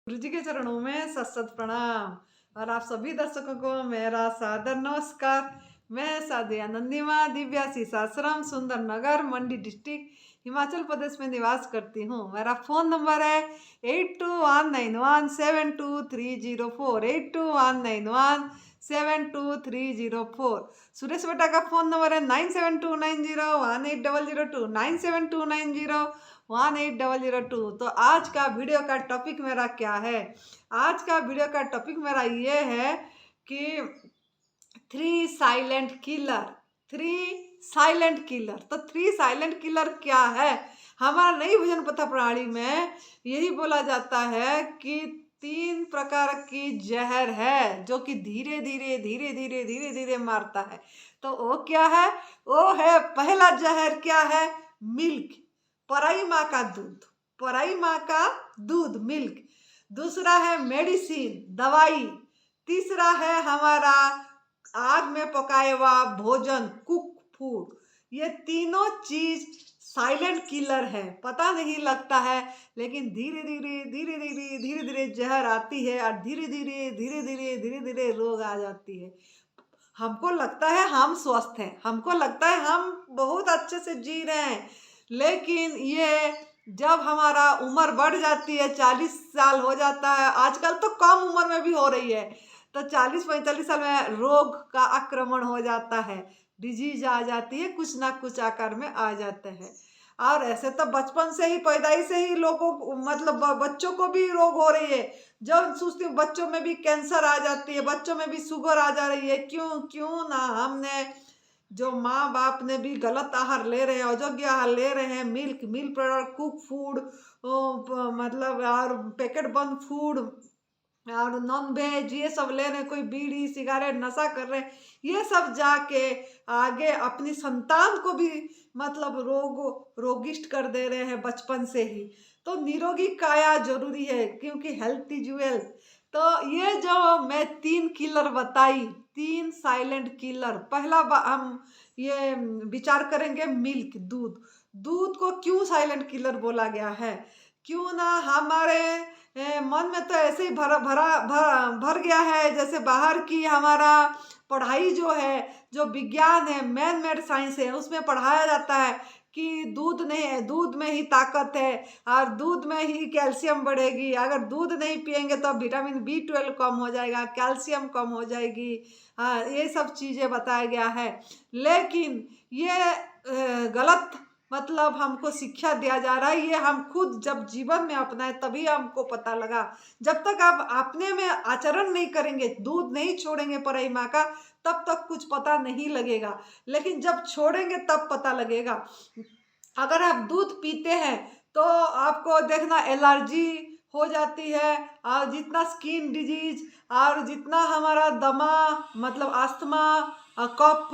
गुरु जी के चरणों में सत प्रणाम। और आप सभी दर्शकों को मेरा सादर नमस्कार। मैं साध्या नंदीमा दिव्याशीष आश्रम सुंदर नगर मंडी डिस्ट्रिक्ट हिमाचल प्रदेश में निवास करती हूँ। मेरा फ़ोन नंबर है 8219172304 8219172304। सुरेश बेटा का फ़ोन नंबर है 9729018002 9729018002। तो आज का वीडियो का टॉपिक मेरा क्या है? आज का वीडियो का टॉपिक मेरा ये है कि three silent killer. Three silent killer. तो थ्री साइलेंट किलर क्या है? हमारा नई भोजन पथा प्रणाली में यही बोला जाता है कि 3 प्रकार की जहर है जो कि धीरे धीरे धीरे धीरे धीरे धीरे मारता है। तो वो क्या है? वो है, पहला जहर क्या है? मिल्क, पराई माँ का दूध। पराई माँ का दूध, मिल्क। दूसरा है मेडिसिन, दवाई। तीसरा है हमारा आग में पकाए हुआ भोजन, कुक फूड। ये तीनों चीज साइलेंट किलर है, पता नहीं लगता है, लेकिन धीरे धीरे धीरे धीरे धीरे धीरे जहर आती है और धीरे धीरे धीरे धीरे धीरे धीरे रोग आ जाती है। हमको लगता है हम स्वस्थ हैं, हमको लगता है हम बहुत अच्छे से जी रहे हैं, लेकिन ये जब हमारा उम्र बढ़ जाती है, 40 साल हो जाता है, आजकल तो कम उम्र में भी हो रही है, तो 40-45 साल में रोग का आक्रमण हो जाता है, डिजीज आ जाती है, कुछ ना कुछ आकार में आ जाते हैं। और ऐसे तो बचपन से ही, पैदाइश से ही लोगों को, मतलब बच्चों को भी रोग हो रही है। जब सोचती हूँ बच्चों में भी कैंसर आ जाती है, बच्चों में भी शुगर आ जा रही है। क्यों क्यों ना हमने, जो माँ बाप ने भी गलत आहार ले रहे हैं, अयोग्य आहार ले रहे हैं, मिल्क प्रोडक्ट, कुक फूड, मतलब और पैकेट बंद फूड और नॉन वेज, ये सब ले रहे हैं, कोई बीड़ी सिगारेट नशा कर रहे हैं, ये सब जाके आगे अपनी संतान को भी मतलब रोगिष्ट कर दे रहे हैं बचपन से ही। तो निरोगी काया जरूरी है, क्योंकि हेल्थ इज वेल्थ। तो ये जो मैं 3 किलर बताई, 3 साइलेंट किलर, पहला हम ये विचार करेंगे मिल्क, दूध। दूध को क्यों साइलेंट किलर बोला गया है? क्यों ना हमारे मन में तो ऐसे ही भर गया है, जैसे बाहर की हमारा पढ़ाई जो है, जो विज्ञान है, मैन मेड साइंस है, उसमें पढ़ाया जाता है कि दूध नहीं, दूध में ही ताकत है और दूध में ही कैल्शियम बढ़ेगी। अगर दूध नहीं पियेंगे तो विटामिन B12 कम हो जाएगा, कैल्शियम कम हो जाएगी। हाँ, ये सब चीज़ें बताया गया है, लेकिन ये गलत मतलब हमको शिक्षा दिया जा रहा है। ये हम खुद जब जीवन में अपनाए तभी हमको पता लगा। जब तक आप अपने में आचरण नहीं करेंगे, दूध नहीं छोड़ेंगे पराई माँ का, तब तक कुछ पता नहीं लगेगा, लेकिन जब छोड़ेंगे तब पता लगेगा। अगर आप दूध पीते हैं तो आपको देखना एलर्जी हो जाती है, और जितना स्किन डिजीज और जितना हमारा दमा, मतलब अस्थमा, कफ,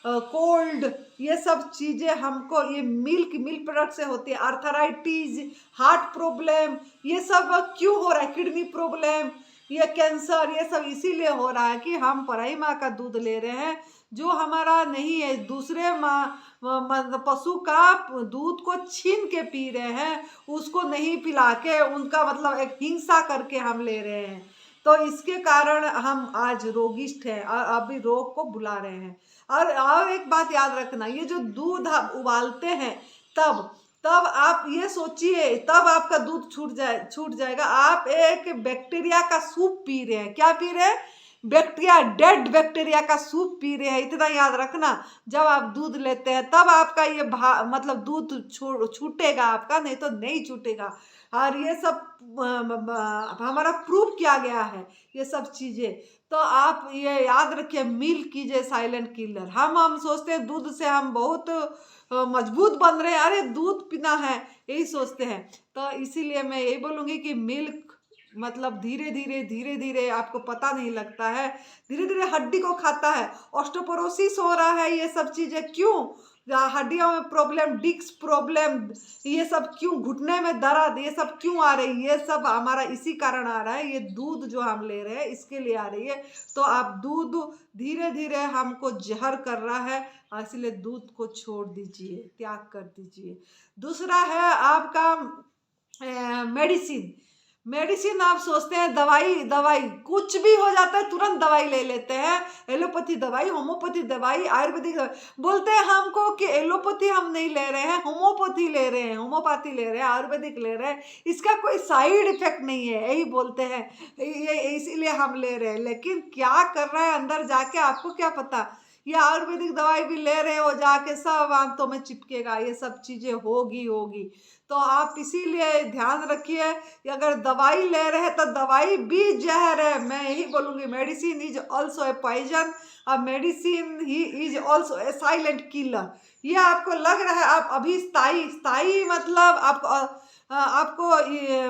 कोल्ड, ये सब चीज़ें हमको ये मिल्क प्रोडक्ट से होती है। आर्थराइटिस, हार्ट प्रॉब्लम, ये सब क्यों हो रहा है? किडनी प्रॉब्लम, ये कैंसर, ये सब इसीलिए हो रहा है कि हम पराई माँ का दूध ले रहे हैं, जो हमारा नहीं है। दूसरे माँ मतलब पशु का दूध को छीन के पी रहे हैं, उसको नहीं पिला के, उनका मतलब एक हिंसा करके हम ले रहे हैं। तो इसके कारण हम आज रोगिष्ट हैं और अभी रोग को बुला रहे हैं। और एक बात याद रखना, ये जो दूध आप उबालते हैं, तब तब आप ये सोचिए, तब आपका दूध छूट जाएगा। आप एक बैक्टीरिया का सूप पी रहे हैं। क्या पी रहे हैं? बैक्टीरिया, डेड बैक्टीरिया का सूप पी रहे हैं। इतना याद रखना, जब आप दूध लेते हैं तब आपका ये मतलब दूध छूटेगा आपका, नहीं तो नहीं छूटेगा। और ये सब हमारा प्रूव किया गया है, ये सब चीज़ें। तो आप ये याद रखिए, मिल्क कीजिए साइलेंट किलर। हम सोचते हैं दूध से हम बहुत मजबूत बन रहे हैं, अरे दूध पीना है, यही सोचते हैं। तो इसीलिए मैं यही बोलूँगी कि मिल्क मतलब धीरे धीरे धीरे धीरे, आपको पता नहीं लगता है, धीरे धीरे हड्डी को खाता है। ऑस्टोपोरोसिस हो रहा है, ये सब चीज़ें क्यों? हड्डियों में प्रॉब्लम, डिस्क प्रॉब्लम, ये सब क्यों? घुटने में दर्द, ये सब क्यों आ रही है? ये सब हमारा इसी कारण आ रहा है, ये दूध जो हम ले रहे हैं इसके लिए आ रही है। तो आप दूध धीरे धीरे हमको जहर कर रहा है, इसलिए दूध को छोड़ दीजिए, त्याग कर दीजिए। दूसरा है आपका मेडिसिन। मेडिसिन आप सोचते हैं दवाई दवाई, कुछ भी हो जाता है तुरंत दवाई ले लेते हैं, एलोपैथी दवाई, होम्योपैथी दवाई, आयुर्वेदिक दवाई। बोलते हैं हमको कि एलोपैथी हम नहीं ले रहे हैं, होम्योपैथी ले रहे हैं, होम्योपैथी ले रहे हैं, आयुर्वेदिक ले रहे हैं, इसका कोई साइड इफेक्ट नहीं है, यही बोलते हैं, ये इसीलिए हम ले रहे हैं। लेकिन क्या कर रहा है अंदर जाके आपको क्या पता। ये आयुर्वेदिक दवाई भी ले रहे हो जाके सब आंतों में चिपकेगा, ये सब चीजें होगी होगी। तो आप इसीलिए ध्यान रखिए कि अगर दवाई ले रहे हैं तो दवाई भी जहर है। मैं यही बोलूंगी, medicine is also a poison, और मेडिसिन ही is also a silent killer. ये आपको लग रहा है आप अभी स्थाई स्थाई मतलब आपको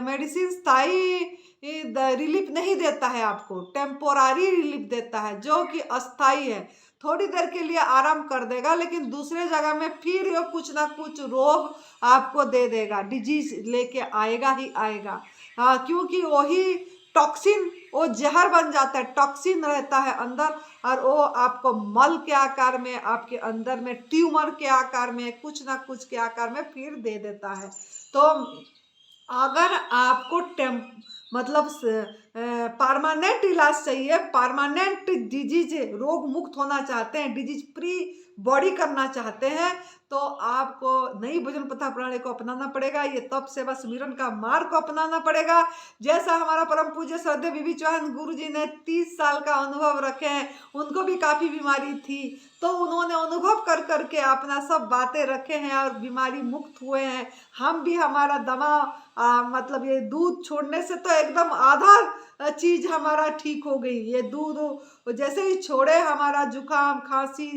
मेडिसिन स्थाई रिलीफ नहीं देता है, आपको टेम्पोरारी रिलीफ देता है जो कि अस्थाई है, थोड़ी देर के लिए आराम कर देगा, लेकिन दूसरे जगह में फिर ये कुछ ना कुछ रोग आपको दे देगा, डिजीज लेके आएगा ही आएगा। हाँ, क्योंकि वही टॉक्सिन, वो जहर बन जाता है, टॉक्सिन रहता है अंदर, और वो आपको मल के आकार में, आपके अंदर में ट्यूमर के आकार में, कुछ ना कुछ के आकार में फिर दे देता है। तो अगर आपको मतलब परमानेंट इलाज चाहिए, परमानेंट डिजीज, रोग मुक्त होना चाहते हैं, डिजीज फ्री बॉडी करना चाहते हैं, तो आपको नई भोजन पथा प्रणाली को अपनाना पड़ेगा। ये तप सेवा सुमिरन का मार्ग को अपनाना पड़ेगा। जैसा हमारा परम पूज्य श्रद्धेय बीबी चौहान गुरु जी ने 30 साल का अनुभव रखे हैं, उनको भी काफ़ी बीमारी थी, तो उन्होंने अनुभव कर करके अपना सब बातें रखे हैं और बीमारी मुक्त हुए हैं। हम भी हमारा दमा मतलब ये दूध छोड़ने से तो एकदम आधा चीज हमारा ठीक हो गई। ये दूध जैसे ही छोड़े हमारा जुकाम, खांसी,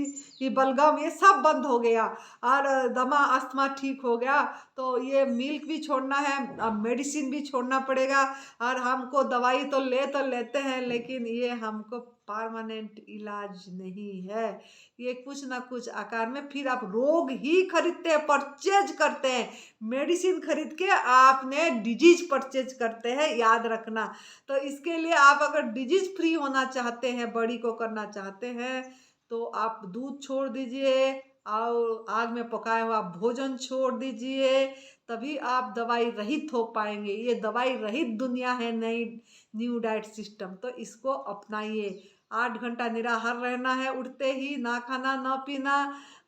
ये बलगम, ये सब बंद हो गया, और दमा, अस्थमा ठीक हो गया। तो ये मिल्क भी छोड़ना है, अब मेडिसिन भी छोड़ना पड़ेगा। और हमको दवाई तो लेते हैं, लेकिन ये हमको परमानेंट इलाज नहीं है। ये कुछ ना कुछ आकार में फिर आप रोग ही खरीदते हैं, परचेज करते हैं, मेडिसिन खरीद के आपने डिजीज परचेज करते हैं, याद रखना। तो इसके लिए आप अगर डिजीज फ्री होना चाहते हैं, बॉडी को करना चाहते हैं, तो आप दूध छोड़ दीजिए और आग में पकाया हुआ भोजन छोड़ दीजिए, तभी आप दवाई रहित हो पाएंगे। ये दवाई रहित दुनिया है, नई न्यू डाइट सिस्टम, तो इसको अपनाइए। 8 घंटा निराहार रहना है, उठते ही ना खाना ना पीना,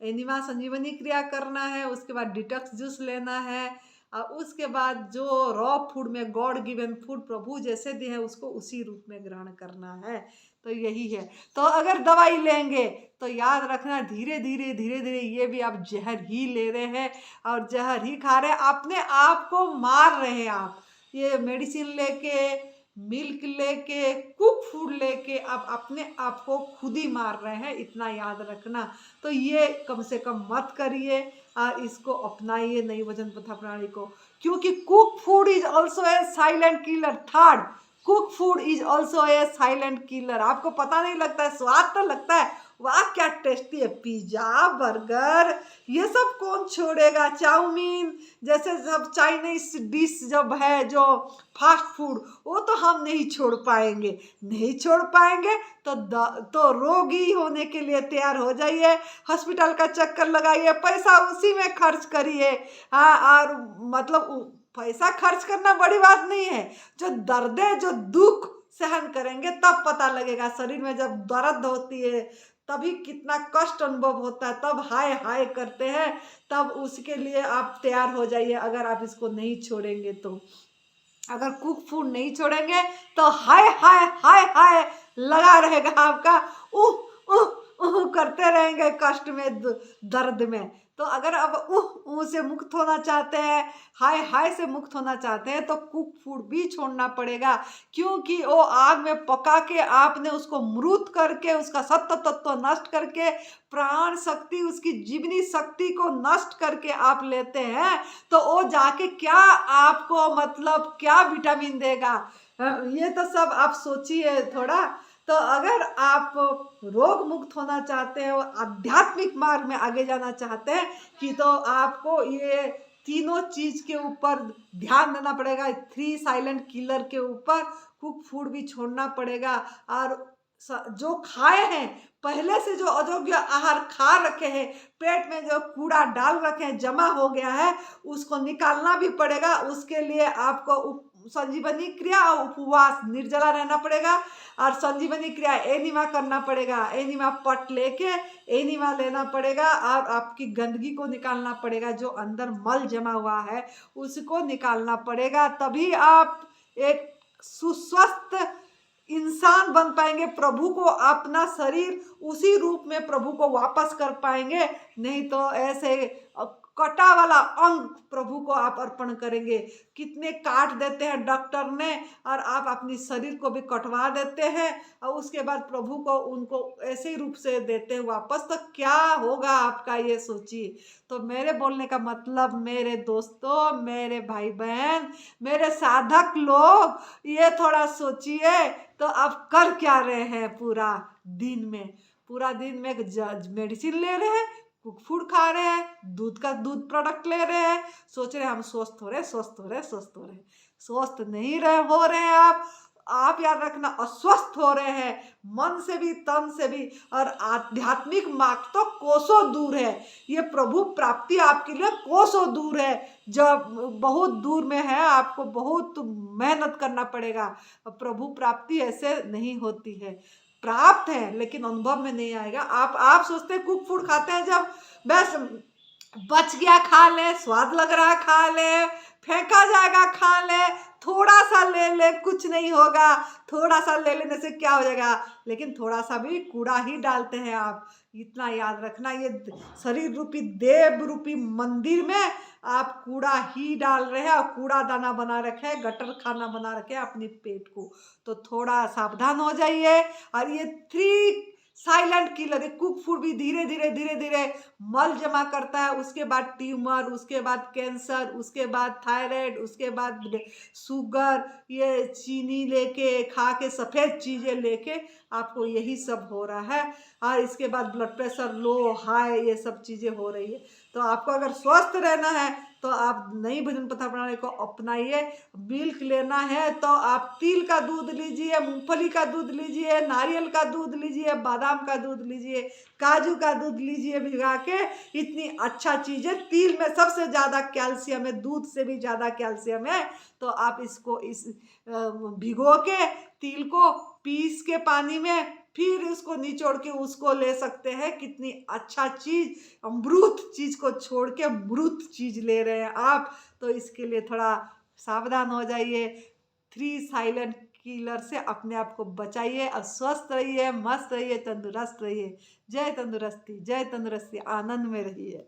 एनिमा संजीवनी क्रिया करना है, उसके बाद डिटॉक्स जूस लेना है, और उसके बाद जो रॉ फूड में गॉड गिवन फूड प्रभु जैसे दिए हैं उसको उसी रूप में ग्रहण करना है। तो यही है। तो अगर दवाई लेंगे तो याद रखना, धीरे धीरे धीरे धीरे ये भी आप जहर ही ले रहे हैं और जहर ही खा रहे हैं, अपने आप को मार रहे हैं आप। ये मेडिसिन लेके, मिल्क लेके, कुक फूड लेके आप अपने आप को खुद ही मार रहे हैं, इतना याद रखना। तो ये कम से कम मत करिए और इसको अपनाइए, नई वजन प्रथा प्रणाली को, क्योंकि cook food is also a silent killer. Third, cook food is also a silent killer. आपको पता नहीं लगता है, स्वाद तो लगता है, वाह क्या टेस्टी है, पिज्जा, बर्गर, ये सब कौन छोड़ेगा, चाउमीन जैसे सब चाइनीज डिश जब है, जो फास्ट फूड, वो तो हम नहीं छोड़ पाएंगे। नहीं छोड़ पाएंगे तो रोगी होने के लिए तैयार हो जाइए, हॉस्पिटल का चक्कर लगाइए, पैसा उसी में खर्च करिए। हाँ, और मतलब पैसा खर्च करना बड़ी बात नहीं है, जो दर्द है, जो दुख सहन करेंगे तब पता लगेगा। शरीर में जब दर्द होती है तभी कितना कष्ट अनुभव होता है, तब हाय हाय करते हैं, तब उसके लिए आप तैयार हो जाइए। अगर आप इसको नहीं छोड़ेंगे तो, अगर कुक फूड नहीं छोड़ेंगे तो हाय हाय हाय हाय लगा रहेगा आपका, उह करते रहेंगे कष्ट में, दर्द में। तो अगर अब से मुक्त होना चाहते हैं, हाय हाय से मुक्त होना चाहते हैं, तो कुक फूड भी छोड़ना पड़ेगा, क्योंकि वो आग में पका के आपने उसको मृत करके, उसका सत्व तत्व नष्ट करके, प्राण शक्ति, उसकी जीवनी शक्ति को नष्ट करके आप लेते हैं, तो वो जाके क्या आपको मतलब क्या विटामिन देगा। ये तो सब आप सोचिए थोड़ा। तो अगर आप रोग मुक्त होना चाहते हैं और आध्यात्मिक मार्ग में आगे जाना चाहते हैं, कि तो आपको ये तीनों चीज के ऊपर ध्यान देना पड़ेगा। 3 साइलेंट किलर के ऊपर कुक फूड भी छोड़ना पड़ेगा, और जो खाए हैं पहले से, जो अयोग्य आहार खा रखे हैं, पेट में जो कूड़ा डाल रखे हैं, जमा हो गया है, उसको निकालना भी पड़ेगा। उसके लिए आपको संजीवनी क्रिया और उपवास निर्जला रहना पड़ेगा, और संजीवनी क्रिया एनिमा करना पड़ेगा। एनिमा पट लेके एनिमा लेना पड़ेगा, और आपकी गंदगी को निकालना पड़ेगा, जो अंदर मल जमा हुआ है उसको निकालना पड़ेगा। तभी आप एक सुस्वस्थ इंसान बन पाएंगे, प्रभु को अपना शरीर उसी रूप में प्रभु को वापस कर पाएंगे। नहीं तो ऐसे कटा वाला अंग प्रभु को आप अर्पण करेंगे। कितने काट देते हैं डॉक्टर ने, और आप अपनी शरीर को भी कटवा देते हैं, और उसके बाद प्रभु को उनको ऐसे ही रूप से देते हैं वापस, तो क्या होगा आपका, ये सोचिए। तो मेरे बोलने का मतलब, मेरे दोस्तों, मेरे भाई बहन, मेरे साधक लोग, ये थोड़ा सोचिए। तो आप कर क्या रहे हैं पूरा दिन में? पूरा दिन में मेडिसिन ले रहे हैं, कुक फूड खा रहे हैं, दूध प्रोडक्ट ले रहे हैं, सोच रहे हैं हम स्वस्थ हो रहे, स्वस्थ हो रहे, स्वस्थ हो रहे। स्वस्थ नहीं हो रहे हैं आप याद रखना, अस्वस्थ हो रहे हैं, मन से भी, तन से भी। और आध्यात्मिक मार्ग तो कोसों दूर है, ये प्रभु प्राप्ति आपके लिए कोसों दूर है। जब बहुत दूर में है, आपको बहुत मेहनत करना पड़ेगा। प्रभु प्राप्ति ऐसे नहीं होती है, प्राप्त है लेकिन अनुभव में नहीं आएगा। आप सोचते हैं कुक फूड खाते हैं, जब बस बच गया खा ले, स्वाद लग रहा है खा ले, फेंका जाएगा खा ले, थोड़ा सा ले ले कुछ नहीं होगा, थोड़ा सा ले लेने से क्या हो जाएगा, लेकिन थोड़ा सा भी कूड़ा ही डालते हैं आप। इतना याद रखना, ये शरीर रूपी देव रूपी मंदिर में आप कूड़ा ही डाल रहे हैं, और कूड़ा दाना बना रखे हैं, गटर खाना बना रखे हैं अपनी पेट को। तो थोड़ा सावधान हो जाइए। और ये 3 साइलेंट किलर, ये कुक फूड भी धीरे धीरे धीरे धीरे मल जमा करता है, उसके बाद ट्यूमर, उसके बाद कैंसर, उसके बाद थायराइड, उसके बाद शुगर, ये चीनी लेके खा के, सफ़ेद चीज़ें लेके आपको यही सब हो रहा है। और इसके बाद ब्लड प्रेशर लो, हाई, ये सब चीज़ें हो रही है। तो आपको अगर स्वस्थ रहना है तो आप नई भोजन पथा प्रणाली को अपनाइए। मिल्क लेना है तो आप तिल का दूध लीजिए, मूंगफली का दूध लीजिए, नारियल का दूध लीजिए, बादाम का दूध लीजिए, काजू का दूध लीजिए भिगा के। इतनी अच्छा चीज़ है, तिल में सबसे ज़्यादा कैल्शियम है, दूध से भी ज़्यादा कैल्शियम है। तो आप इसको भिगो के तिल को पीस के पानी में, फिर उसको निचोड़ के उसको ले सकते हैं। कितनी अच्छा चीज़, अमृत चीज़ को छोड़ के मृत चीज़ ले रहे हैं आप। तो इसके लिए थोड़ा सावधान हो जाइए। 3 साइलेंट किलर से अपने आप को बचाइए, और स्वस्थ रहिए, मस्त रहिए, तंदुरुस्त रहिए। जय तंदुरुस्ती, जय तंदुरुस्ती, आनंद में रहिए।